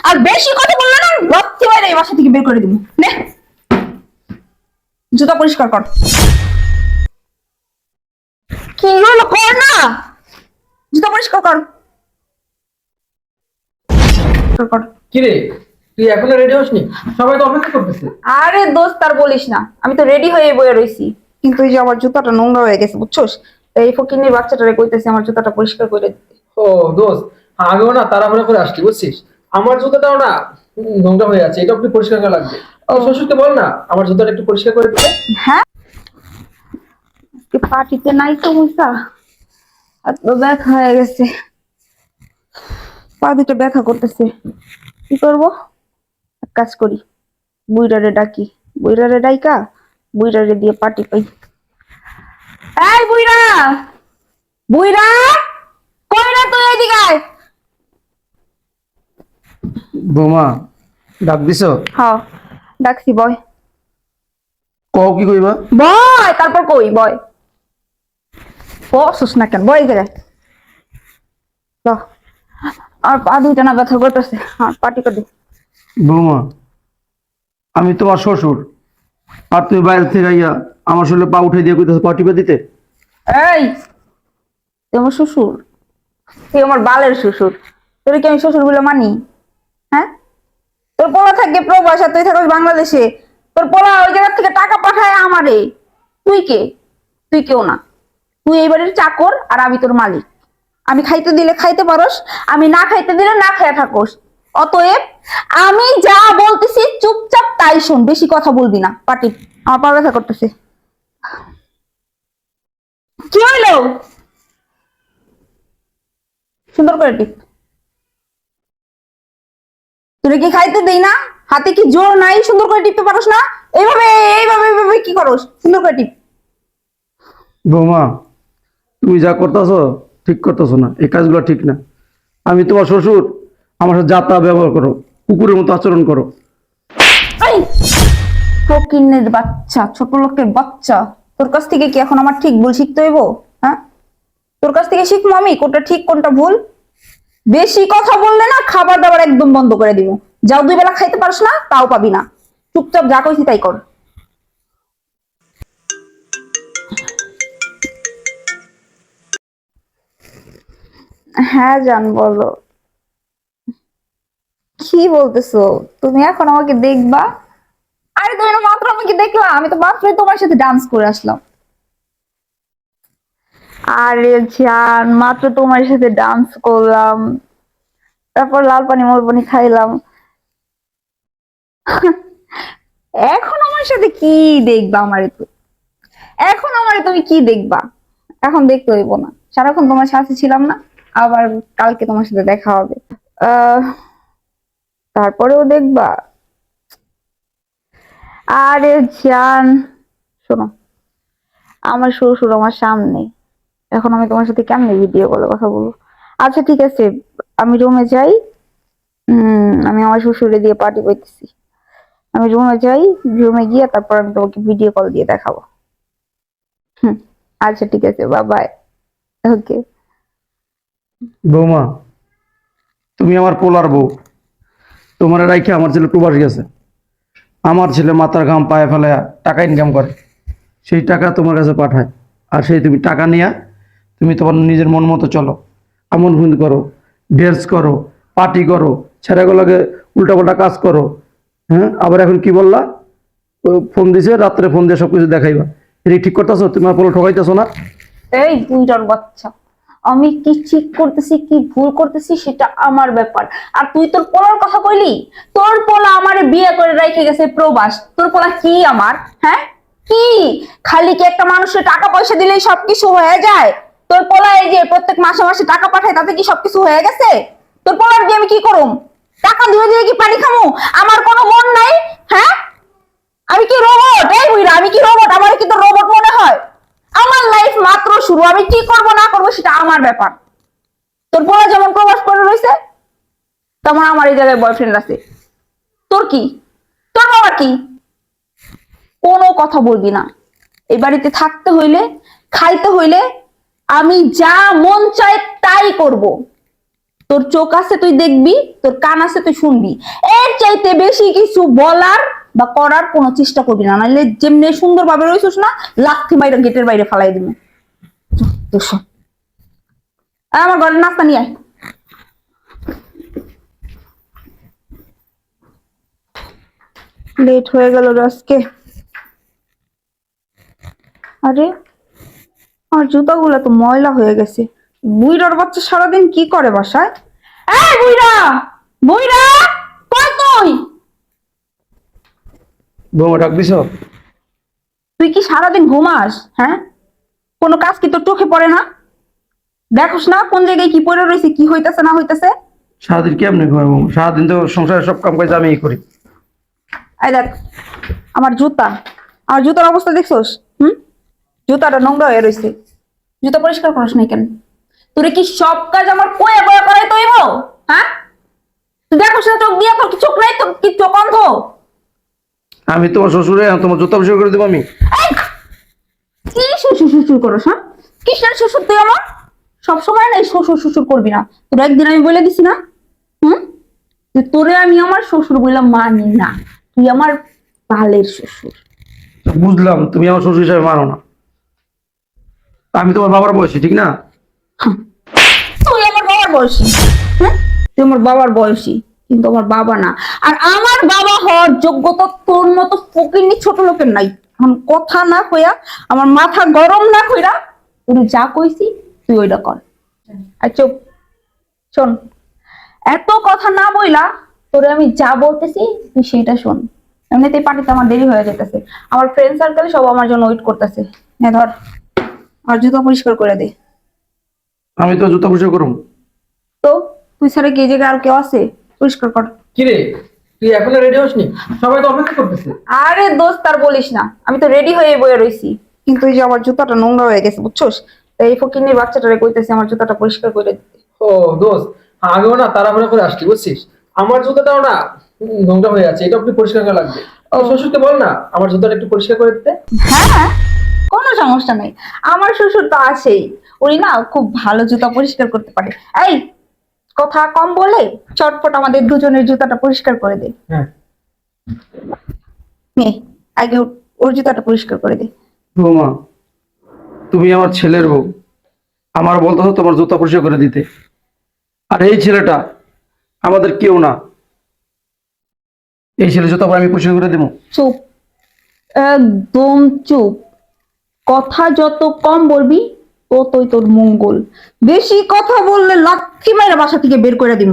আর বেশি কথা বললে না রক্তি বাইরে এই বাসা থেকে বের করে দিব। নে জুতা পরিষ্কার কর। কি হলো, কর না, জুতা পরিষ্কার কর। কর। কি রে, তুই এখনো রেডি হসনি? সবাই তো অপেক্ষা করতেছে। আরে দোস্ত আর বলিস না, আমি তো রেডি হয়ে বয়ে রইছি, কিন্তু এই যে আমার জুতাটা নোংরা হয়ে গেছে বুঝছস। এই ফকিন্নির বাচ্চাটারে কইতেছি আমার জুতাটা পরিষ্কার করে দিতে। ও দোস্ত, আগেও না তাড়াহুড়া করে আসছি বুঝছিস। আমার জুতাটাও না নোংরা হয়ে আছে, এটা একটু পরিষ্কার করা লাগবে। ও। শ্বশুরকে বল না আমার জুতাটা একটু পরিষ্কার করে দিতে। হ্যাঁ, পার্টিতে নাই তো মুসা, আর তো ব্যথা হয়ে গেছে, পা দুটো ব্যথা করতেছে। কি করবো, এক কাজ করি, বুইরারে ডাকি, বুইরারে ডাইকা বুইরারে দিয়ে পার্টি পাই। এই বুইরা, বুইরা কই না তুই, এদিকে আয়। বৌমা ডাক দিছ? হ্যাঁ ডাকছি, বয় কও কি কইবা? বয়, তারপর কই বয়। বসুস না কেন, বয় এই জায়গায়। ল, আর পা দুইটা না ব্যথা করতেছে, আর পার্টি করে দে। বৌমা আমি তোমার শ্বশুর, আর তুমি বাইরে থেকে আইয়া আমার শরীরে পা উঠে দিয়ে কইতেছো পা টিপে দিতে? এই তুই আমার শ্বশুর, তুই আমার বালের শ্বশুর, তোর কি আমি শ্বশুর বলে মানি? হ্যাঁ, তোর পোলা থাকে প্রবাস আর তুই থাকিস বাংলাদেশে, তোর পোলা ওই জায়গা থেকে টাকা পাঠায় আমারে। তুই কে? তুই কেউ না, তুই এই বাড়ির চাকর আর আমি তোর মালিক। আমি খাইতে দিলে খাইতে পারোস, আমি না খাইতে দিলে না খাইয়া থাকোস। অতএব আমি যা বলতেছি চুপচাপ তাই শোন, বেশি কথা বলবি না। পাটি, আমার পা ব্যথা করতেছে। কি হইলো, সুন্দর করে টিপ। তোরে কি খাইতে দেই না? হাতে কি জোর নাই? সুন্দর করে টিপতে পারোস না? এইভাবে এইভাবে এইভাবে কি করোস? সুন্দর করে টিপ। বৌমা তুমি যা করতেছো ঠিক করতেছো না, এই কাজগুলো ঠিক না। আমি তোমার শ্বশুর, আমার সাথে যাতা ব্যবহার করো, কুকুরের মতো আচরণ করো। এই ফকিন্নের বাচ্চা, ছোট লোকের বাচ্চা, তোর কাছ থেকে কি এখন আমার ঠিক ভুল শিখতে হইব? হ্যাঁ, তোর কাছ থেকে শিখবো আমি কোনটা ঠিক কোনটা ভুল। বেশি কথা বললে না খাবার দাবার একদম বন্ধ করে দিব। যাও, দুই বেলা খাইতে পারস না তাও পাবি না। চুপচাপ যা কইছি তাই কর। হ্যাঁ জান, বলো। কি বলতেছো তুমি, এখন আমাকে দেখবা? আরে তুমি না মাত্র আমাকে দেখলা, আমি তো মাত্রই তোমার সাথে ডান্স করে আসলাম। আরে জান, মাত্র তোমার সাথে ডান্স করলাম, তারপর লাল পানি মোর পানি খাইলাম। এখন আমার সাথে কি দেখবা আমারে? এখন আমারে তুমি কি দেখবা? এখন দেখতে হইব না, সারাক্ষণ তোমার সাথে ছিলাম না, আবার কালকে তোমার সাথে দেখা হবে। আহ তারপরেও দেখবা? আরে জান শোনো, আমার শ্বশুর আমার সামনে, এখন আমি তোমার সাথে কেমনে ভিডিও কলে কথা বলবো? আচ্ছা ঠিক আছে, আমি রুমে যাই। আমি আমার শ্বশুরে দিয়ে পার্টি করতেছি। আমি রুমে যাই, রুমে গিয়ে তারপর আমি তোমাকে ভিডিও কল দিয়ে দেখাবো। হুম, আচ্ছা ঠিক আছে, বাই বাই। ওকে। বৌমা তুমি আমার পোলার বউ, তোমার রাইখে আমার ছেলে প্রবাস গেছে। আমার ছেলে মাথার ঘাম পায়ে ফেলে টাকা ইনকাম করে, সেই টাকা তোমার কাছে পাঠায়, আর সেই তুমি টাকা নিয়ে তুমি তোমার নিজের মন মতো চলো, আমন ভুল করো, ড্যান্স করো, পার্টি করো, ছেলেগুলোকে উল্টাপাল্টা কাজ করো। হ্যাঁ, আবার এখন কি বললা? ফোন দিছে, রাত্রে ফোন দিয়ে সবকিছু দেখাইবা। এটা ঠিক করতেছো? তোমার পোলা ঠকাইতেছো না? এই বুইড়ার বাচ্চা, আমি কি ঠিক করতেছি কি ভুল করতেছি সেটা আমার ব্যাপার। আর তুই তোর পোলার কথা কইলি? তোর পোলা আমারে বিয়ে করে রেখে গেছে প্রবাস, তোর পোলা কি আমার? হ্যাঁ কি, খালি কি একটা মানুষের টাকা পয়সা দিলেই সবকিছু হয়ে যায়? তোর পোলা এই যে প্রত্যেক মাসে মাসে টাকা পাঠায়, তাতে কি সবকিছু হয়ে গেছে? তোর পোলার দিয়ে আমি কি করুম? টাকা দিয়ে দিয়ে কি পানি খামু? আমার কোনো মন নাই? হ্যাঁ, আমি কি রোবট? এই বুইড়া, আমি কি রোবট? আমার কি তোর রোবট মনে হয়? আমার লাইফ মাত্র শুরু, আমি কি করব না করবো সেটা আমার ব্যাপার। তোর পোলা যেমন প্রবাস করে রয়েছে, তেমন আমার এই জায়গায় বয়ফ্রেন্ড আছে। তোর কি, তোর বাবা কি? কোনো কথা বলবি না। এই বাড়িতে থাকতে হইলে, খাইতে হইলে আমি যা মন চায় তাই করব। তোর চোখ আছে তুই দেখবি, তোর কান আছে তুই শুনবি। এর চাইতে বেশি কিছু বলার বা করার কোনো চেষ্টা করবি না, নাহলে যেমনি সুন্দর ভাবে রইছিস না, লাথি মাইরা গেটের বাইরে ফালাই দিবি। আমার ঘরের নাস্তা নিয়ে আয়। লেট হয়ে গেল আজকে। আরে আর জুতাগুলো তো ময়লা হয়ে গেছে। বুইড়ার বাচ্চা সারাদিন কি করে বাসায়? এই বুইড়া, বুইড়া, কই তুই? বৌমা ডাক দিছ? তুই কি সারাদিন ঘুমাস? হ্যাঁ, কোনো কাজ কি তোর চোখে পড়ে না? দেখোস না কোন জায়গায় কি পড়ে রয়েছে, কি হইতাছে না হইতাছে? সারাদিন কেমনে ঘুমাই বৌমা? সারাদিন তো সংসারের সব কাম কাজ আমিই করি। এই দেখ আমার জুতা, আমার জুতার অবস্থা দেখছোস? জুতাটা নোংরা হয়ে রয়েছে। জুতা পরিষ্কার করিস নাই কেন? তোরে কি সব কাজ আমার কয়ে বয়ে করাই তৈব? হ্যাঁ, তুই দেখোস না চোখ দিয়ে? তোর কি চোখ নাই? তোর কি চোখ অন্ধ? আমি তোমার শ্বশুরে তোমার জুতা পরিষ্কার করে দেবো আমি? এই, কি শ্বশুর শ্বশুর করস? হ্যাঁ, কিসের শ্বশুর তুই আমার? সবসময় না এই শ্বশুর শ্বশুর করবি না। তোর একদিন আমি বলে দিছি না, যে তোরে আমি আমার শ্বশুর বললাম মানি না, তুই আমার বালের শ্বশুর। বুঝলাম তুমি আমার শ্বশুর হিসাবে মানো না। আমি তোমার বাবার বয়সী, ঠিক না? তুই আমার বাবার বয়সী, হ্যাঁ, তুই আমার বাবার বয়সী, কিন্তু আমার বাবা না। আর আমার বাবা হওয়ার যোগ্যতা তোর মতো ফকিন্নি ছোট লোকের নাই। এখন কথা না কইয়া, আমার মাথা গরম না কইরা, তুই যা কইছি তুই ওইটা কর। আর চুপ, শোন, এত কথা না বইলা তোরে আমি যা বলতেছি তুই সেটা শোন। এমনিতেই পার্টিতে আমার দেরি হয়ে যেতেছে, আমার ফ্রেন্ড সার্কেলে সব আমার জন্য ওয়েট করতেছে। হ্যাঁ ধর, আর জুতা পরিষ্কার করে দে। আমি তো জুতা পরিষ্কার করবো। তো তুই ছাড়া কি এই জায়গায় আর কেউ আছে? পরিষ্কার কর। কিরে, তুই এখনো রেডি হসনি? সবাই তো অপেক্ষা করতেছে। আরে দোস্ত আর বলিস না, আমি তো রেডি হয়ে বয়ে রইছি, কিন্তু এই যে আমার জুতাটা নোংরা হয়ে গেছে বুঝছস। তাই এই ফকিন্নির বাচ্চাটারে কইতেছে আমার জুতাটা পরিষ্কার করে দিতে। ও দোস্ত, আগেও না তাড়াহুড়া করে আসছি বুঝছিস। আমার জুতাটাও না নোংরা হয়ে আছে, এটা একটু পরিষ্কার করা লাগবে। তোর শ্বশুরকে বল না আমার জুতাটা একটু পরিষ্কার করে দিতে। হ্যাঁ, কোনো সমস্যা নেই, আমার শ্বশুর তো আছেই, উনি না খুব ভালো জুতা পরিষ্কার করতে পারে। এই কথা কম বলে চটপট আমাদের দুজনের জুতাটা পরিষ্কার করে দে। হ্যাঁ, নে আগে ওর জুতাটা পরিষ্কার করে দে। বৌমা, তুমি আমার ছেলের বউ, আমার বলতো তোমার জুতা পরিষ্কার করে দিতে। আর এই ছেলেটা আমাদের কেউ না, এই ছেলে জুতা আমি পরিষ্কার করে দেবো? চুপ, একদম চুপ। কথা যত কম বলবি ততই তোর মঙ্গল। বেশি কথা বললে লাথি মেরে বাসা থেকে বের করে দিব।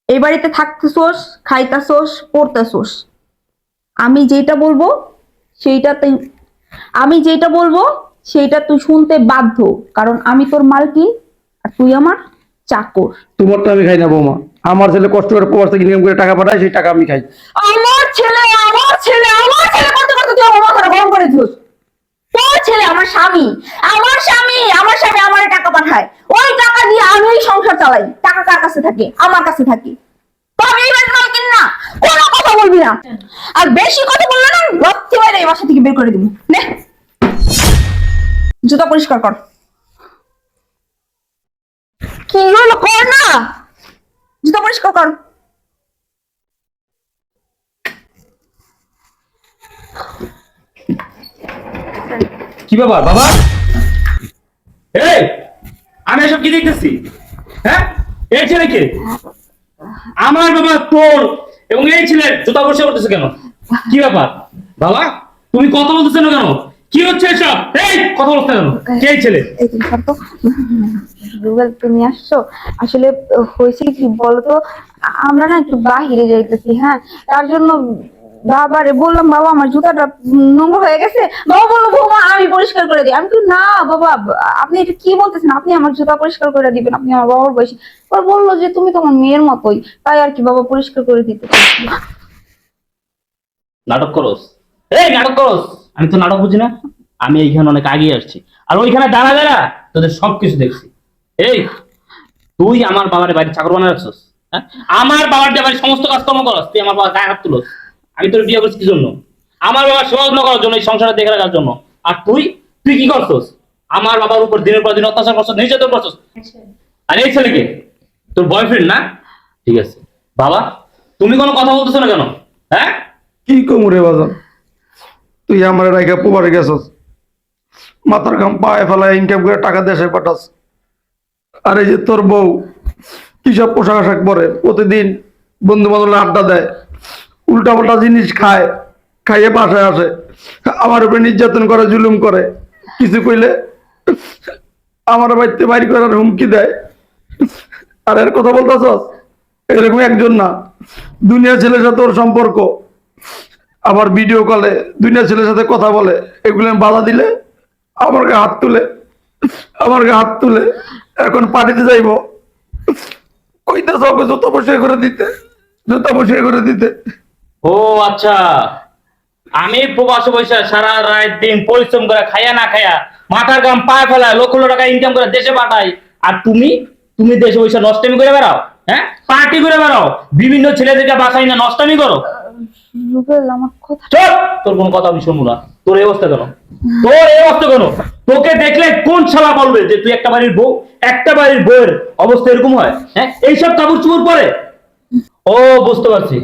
এই বাড়িতে থাকতেছোস, খাইতাছোস, পড়তেছোস, আমি যেটা বলবো সেইটা তুই শুনতে বাধ্য, কারণ আমি তোর মালকিন আর তুই আমার চাকর। তোমার তো আমি খাই না বৌমা, আমার ছেলে কষ্ট করে প্রবাস থেকে ইনকাম করে টাকা পাঠায়, সেই টাকা আমি খাই। আমার ছেলে করতে করতে তুই আমার মাথাটা গরম করে দিস। তোর ছেলে আমার স্বামী, আমার টাকা পাঠায়, ওই টাকা দিয়ে আমি সংসার চালাই। টাকা কার কাছে থাকে? আমার কাছে থাকে। তো আমি এই বাড়ির মালকিন না, কোনো কথা বলবি না। আর বেশি কথা বললে না লক্ষ্মী বাইরে এই বাসা থেকে বের করে দিব। নে জুতা পরিষ্কার কর। কি হলো, কর না, জুতা পরিষ্কার কর। কি ব্যাপার বাবা? এই আমি এসব কি দেখতেছি? হ্যাঁ, এই ছেলে কে? আমার বাবা তোর এবং এই ছেলের জুতা পরিষ্কার করতেছে কেন? কি ব্যাপার বাবা? তুমি কথা বলতেছো না কেন? কি হচ্ছে এসব? এই কথা বলতে কেন? কে এই ছেলে? এই তুমি সর তো। রুবেল তুমি আসছো, আসলে হয়েছে কি বলতো, আমরা না একটু বাহিরে যাইতেছি, হ্যাঁ, তার জন্য বাবারে বললাম বাবা আমার জুতাটা নোংরা হয়ে গেছে। বাবা বললো বৌমা আমি পরিষ্কার করে দিই। আমি তো না বাবা, আপনি এটা কি বলতেছেন? আপনি আমার জুতা পরিষ্কার করে দিবেন, আপনি আমার বাবার বয়সী। পর বললো যে তুমি তো আমার মেয়ের মতোই, তাই আর কি বাবা পরিষ্কার করে দিতে চাইছি। নাটক করস? এই নাটক করস? আমি তো নাটক বুঝি না। আমি এইখানে অনেক আগে আসছি, আর ওইখানে দাঁড়া দাঁড়া তোদের সবকিছু দেখছি। এই তুই আমার বাবার বাড়ি চাকর বানায় রাখছিস? হ্যাঁ, আমার বাবার বাড়ির সমস্ত কাজকর্ম করস, তুই আমার বাবার গায়ে হাত তুলস। আমি তোর বিয়ে করছি কি জন্য? আমার বাবার সেবা যত্ন করার জন্য, এই সংসারে দেখে রাখার জন্য। আর তুই তুই কি করছিস? আমার বাবার উপর দিনের পর দিন অত্যাচার করছিস, নির্যাতন করছিস। আর এই ছেলেকে তোর বয়ফ্রেন্ড না? ঠিক আছে বাবা, তুমি কোনো কথা বলতেছো না কেন? হ্যাঁ, কি কমরে বাজান, তুই আমার রাইখা প্রবাসে গেছস, মাথার ঘাম পায়ে ফেলায় ইনকাম করে টাকা দেশে পাঠাস। আর এই যে তোর বউ কি সব পোশাক আশাক পরে, প্রতিদিন বন্ধু বান্ধব আড্ডা দেয়, উল্টা পাল্টা জিনিস খায়, খাইয়ে বাসায় আসে, আমার উপরে নির্যাতন করে, জুলুম করে, কিছু কইলে আমার বাড়িতে বাইর করার হুমকি দেয়। আর এর কথা বলতেছস? এরকম একজন না, দুনিয়া ছেলের সাথে ওর সম্পর্ক, আবার ভিডিও কলে দুনিয়া ছেলের সাথে কথা বলে, এগুলো আমি বাধা দিলে আমার গায়ে হাত তুলে, আমার গায়ে হাত তুলে এখন পার্টিতে যাইব, কইতেছ ওকে জুতা বসে করে দিতে, জুতা বসে করে দিতে। ও আচ্ছা, আমি প্রবাসে বসে সারা রাত দিন পরিশ্রম করে খাইয়া না খাইয়া মাথার গাম পায়ে ফেলায় লক্ষ লক্ষ টাকা ইনকাম করে দেশে পাঠাই, আর তুমি তুমি দেশে বসে নষ্টামি করে বেড়াও, হ্যাঁ, পার্টি করে বেড়াও, বিভিন্ন ছেলেদেরকে বাসায় না নষ্টামি করো। রুবেল আমার কথা চল, তোর কোনো কথা আমি শুনবো না। তোর এই অবস্থা কেন? তোর এই অবস্থা কেন? তোকে দেখলে কোন শালা বলবে যে তুই একটা বাড়ির বউ? একটা বাড়ির বউয়ের অবস্থা এরকম হয়? হ্যাঁ, এইসব কাপড় চুপড় পরে? ও বুঝতে পারছি,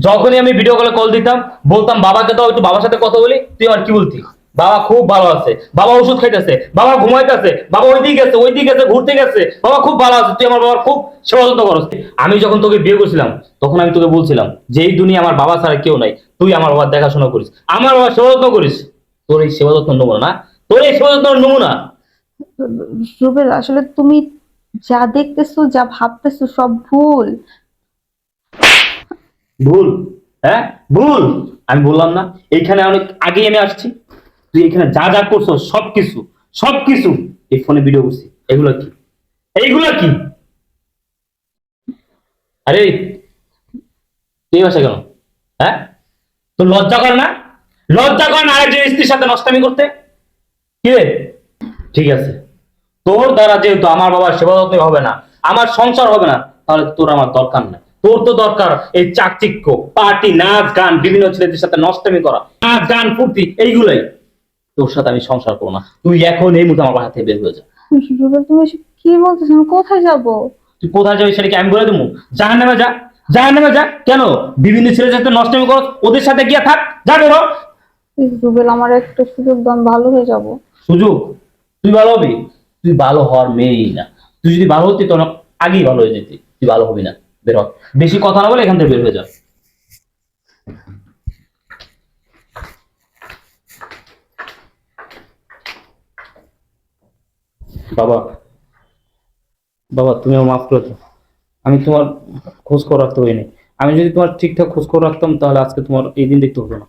যখনই আমি ভিডিও কলে কল দিতাম বলতাম বাবাকে দাও, একটু বাবার সাথে কথা বলি, তুই আমার কি বলতি? বাবা খুব ভালো আছে, বাবা ওষুধ খাইতেছে, বাবা ঘুমাইতেছে, বাবা ওই দিক গেছে ঘুরতে গেছে, বাবা খুব ভালো আছে, তুই আমার বাবার খুব সেবা যত্ন করস। আমি যখন তোকে বিয়ে করছিলাম তখন আমি তোকে বলছিলাম যে এই দুনিয়া আমার বাবা ছাড়া কেউ নাই, তুই আমার বাবার দেখাশোনা করিস, আমার বাবার সেবা যত্ন করিস। তোর এই সেবা যত্ন নেবো না, তোর এই সেবা যত্ন নেবো না। রুবেল, আসলে তুমি যা দেখতেছো, যা ভাবতেছো সব ভুল। ভুল? হ্যাঁ ভুল? আমি বললাম না এইখানে অনেক আগেই আমি আসছি, তুই এখানে যা যা করছো সবকিছু সবকিছু এই ফোনে ভিডিও করছি, এগুলো কি? এইগুলো কি? আরে তুই বাসা কেন? হ্যাঁ, তোর লজ্জা করে না? লজ্জা করে না আরেকজন স্ত্রীর সাথে নষ্টামি করতে? কি রে? ঠিক আছে, তোর দ্বারা যেহেতু আমার বাবার সেবা যত্ন হবে না, আমার সংসার হবে না, তাহলে তোর আমার দরকার নাই। তোর তো দরকার এই চাকচিক্য, পার্টি, নাচ গান, বিভিন্ন ছেলেদের সাথে নষ্টামি করা, নাচ গান ফুর্তি, এইগুলাই। তোর সাথে আমি সংসার করবো না, তুই এখন এই মুহূর্তে আমার বাসা থেকে বের হয়ে যা। রুবেল, তুমি এসব কি বলতেছো? আমি কোথায় যাব? তুই কোথায় যাবি সেটা কি আমি বলে দেবো? জাহান্নামে যা, জাহান্নামে যা। কেন? বিভিন্ন ছেলেদের সাথে নষ্টামি কর, ওদের সাথে গিয়ে থাক, যা বেরো। প্লিজ রুবেল, আমার একটা সুযোগ দাও, আমি ভালো হয়ে যাব। সুযোগ? তুই ভালো হবি? তুই ভালো হওয়ার মেয়েই না। তুই যদি ভালো হতি তখন আগেই ভালো হয়ে যেতি, তুই ভালো হবি না। বের হ, বেশি কথা না বলে এখান থেকে বের হয়ে যা। বাবা, বাবা তুমি আমার মাফ করে দাও, আমি তোমার খোঁজ খবর রাখতে পারিনি। আমি যদি তোমার ঠিকঠাক খোঁজ খবর রাখতাম তাহলে আজকে তোমার এই দিন দেখতে হতো না,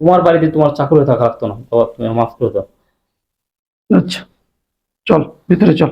তোমার বাড়িতে তোমার চাকরি থাকা লাগতো না। বাবা তুমি আমার মাফ করে দাও। আচ্ছা, চল ভিতরে চল।